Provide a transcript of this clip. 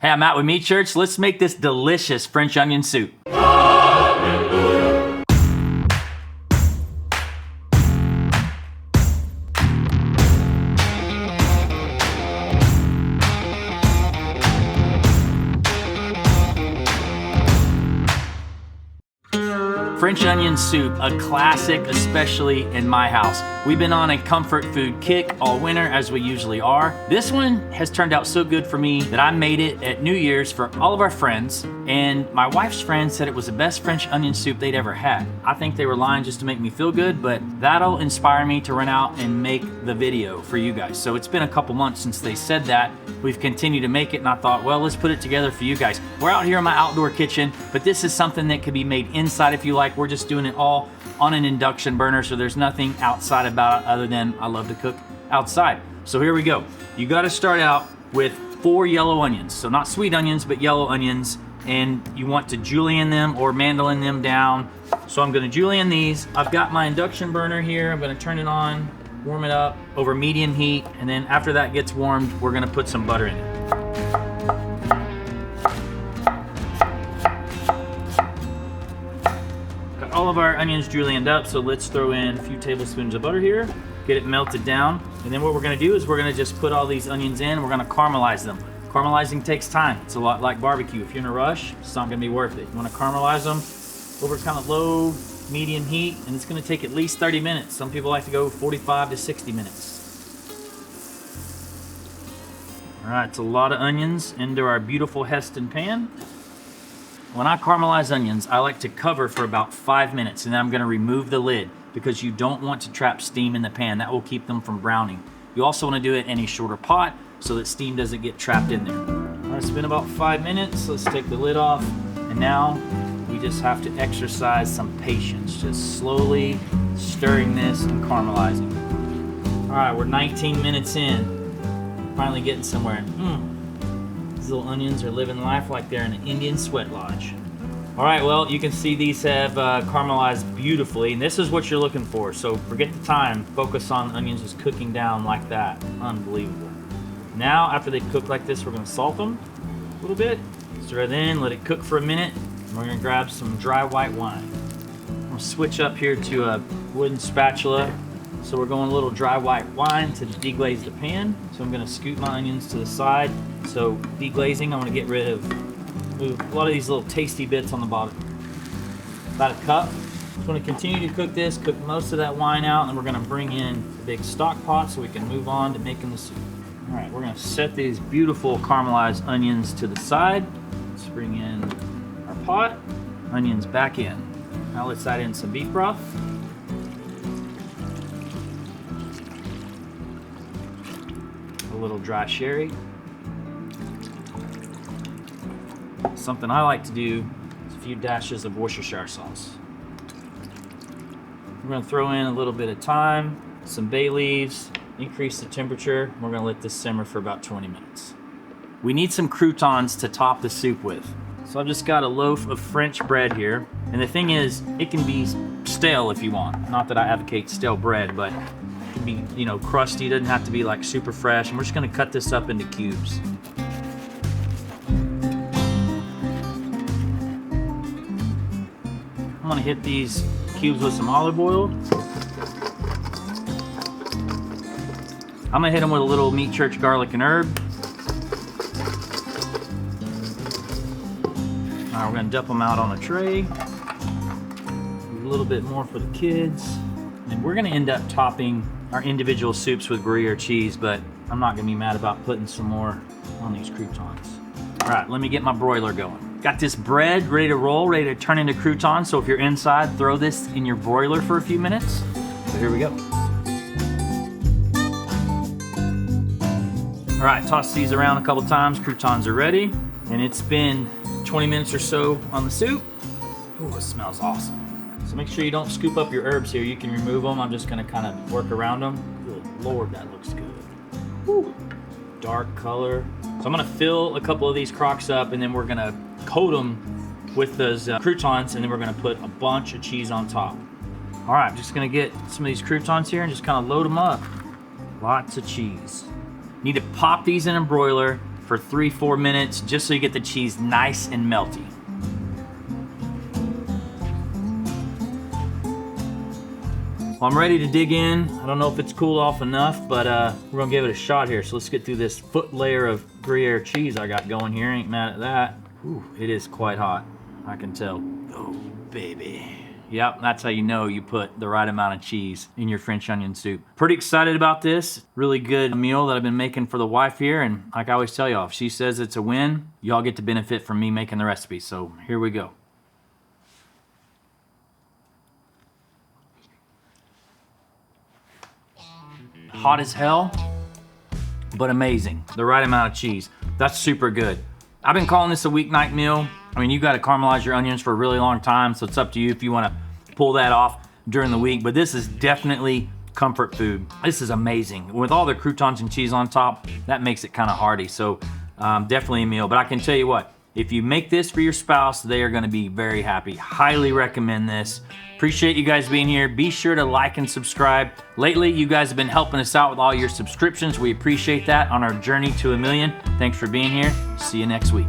Hey, I'm out with Meat Church. Let's make this delicious French onion soup. French onion soup, a classic, especially in my house. We've been on a comfort food kick all winter, as we usually are. This one has turned out so good for me that I made it at New Year's for all of our friends, and my wife's friends said it was the best French onion soup they'd ever had. I think they were lying just to make me feel good, but that'll inspire me to run out and make the video for you guys. So it's been a couple months since they said that. We've continued to make it, and I thought, well, let's put it together for you guys. We're out here in my outdoor kitchen, but this is something that could be made inside if you like. We're just doing it all on an induction burner, so there's nothing outside about it other than I love to cook outside. So here we go. You gotta start out with 4 yellow onions. So not sweet onions, but yellow onions. And you want to julienne them or mandolin them down. So I'm gonna julienne these. I've got my induction burner here. I'm gonna turn it on, warm it up over medium heat. And then after that gets warmed, we're gonna put some butter in it. All of our onions julienned up, so let's throw in a few tablespoons of butter here, get it melted down, and then what we're gonna do is we're gonna just put all these onions in, we're gonna caramelize them. Caramelizing takes time. It's a lot like barbecue. If you're in a rush, it's not gonna be worth it. You wanna caramelize them over kind of low, medium heat, and it's gonna take at least 30 minutes. Some people like to go 45 to 60 minutes. All right, it's a lot of onions into our beautiful Heston pan. When I caramelize onions, I like to cover for about 5 minutes, and then I'm gonna remove the lid because you don't want to trap steam in the pan. That will keep them from browning. You also wanna do it in a shorter pot so that steam doesn't get trapped in there. All right, it's been about 5 minutes. Let's take the lid off, and now we just have to exercise some patience, just slowly stirring this and caramelizing. All right, we're 19 minutes in, finally getting somewhere. These little onions are living life like they're in an Indian sweat lodge. All right, well, you can see these have caramelized beautifully, and this is what you're looking for. So forget the time, focus on the onions just cooking down like that. Unbelievable. Now, after they cook like this, we're gonna salt them a little bit. Stir it in, let it cook for a minute, and we're gonna grab some dry white wine. I'm gonna switch up here to a wooden spatula. So we're going a little dry white wine to deglaze the pan. So I'm gonna scoot my onions to the side. So deglazing, I'm gonna get rid of a lot of these little tasty bits on the bottom. About a cup. Just wanna continue to cook this, cook most of that wine out, and we're gonna bring in a big stock pot so we can move on to making the soup. All right, we're gonna set these beautiful caramelized onions to the side. Let's bring in our pot, onions back in. Now let's add in some beef broth. A little dry sherry. Something I like to do is a few dashes of Worcestershire sauce. We're gonna throw in a little bit of thyme, some bay leaves, increase the temperature. We're gonna let this simmer for about 20 minutes. We need some croutons to top the soup with. So I've just got a loaf of French bread here. And the thing is, it can be stale if you want. Not that I advocate stale bread, but it can be, you know, crusty. It doesn't have to be like super fresh. And we're just gonna cut this up into cubes. I'm gonna hit these cubes with some olive oil. I'm gonna hit them with a little Meat Church garlic and herb. All right, we're gonna dump them out on a tray. A little bit more for the kids. And we're gonna end up topping our individual soups with gruyere cheese, but I'm not gonna be mad about putting some more on these croutons. All right, let me get my broiler going. Got this bread ready to roll, ready to turn into croutons. So if you're inside, throw this in your broiler for a few minutes. So here we go. All right, toss these around a couple times. Croutons are ready. And it's been 20 minutes or so on the soup. Ooh, it smells awesome. So make sure you don't scoop up your herbs here. You can remove them. I'm just gonna kind of work around them. Good Lord, that looks good. Woo. Dark color. So I'm gonna fill a couple of these crocks up, and then we're gonna coat them with those croutons, and then we're gonna put a bunch of cheese on top. All right, I'm just gonna get some of these croutons here and just kind of load them up. Lots of cheese. Need to pop these in a broiler for 3-4 minutes, just so you get the cheese nice and melty. Well, I'm ready to dig in. I don't know if it's cooled off enough, but we're gonna give it a shot here. So let's get through this foot layer of Gruyere cheese I got going here. Ain't mad at that. Ooh, it is quite hot, I can tell. Oh, baby. Yep, that's how you know you put the right amount of cheese in your French onion soup. Pretty excited about this. Really good meal that I've been making for the wife here. And like I always tell y'all, if she says it's a win, y'all get to benefit from me making the recipe. So here we go. Hot as hell, but amazing. The right amount of cheese. That's super good. I've been calling this a weeknight meal. I mean, you gotta caramelize your onions for a really long time, so it's up to you if you wanna pull that off during the week, but this is definitely comfort food. This is amazing. With all the croutons and cheese on top, that makes it kind of hearty, so definitely a meal. But I can tell you what, if you make this for your spouse, they are gonna be very happy. Highly recommend this. Appreciate you guys being here. Be sure to like and subscribe. Lately, you guys have been helping us out with all your subscriptions. We appreciate that on our journey to 1 million. Thanks for being here. See you next week.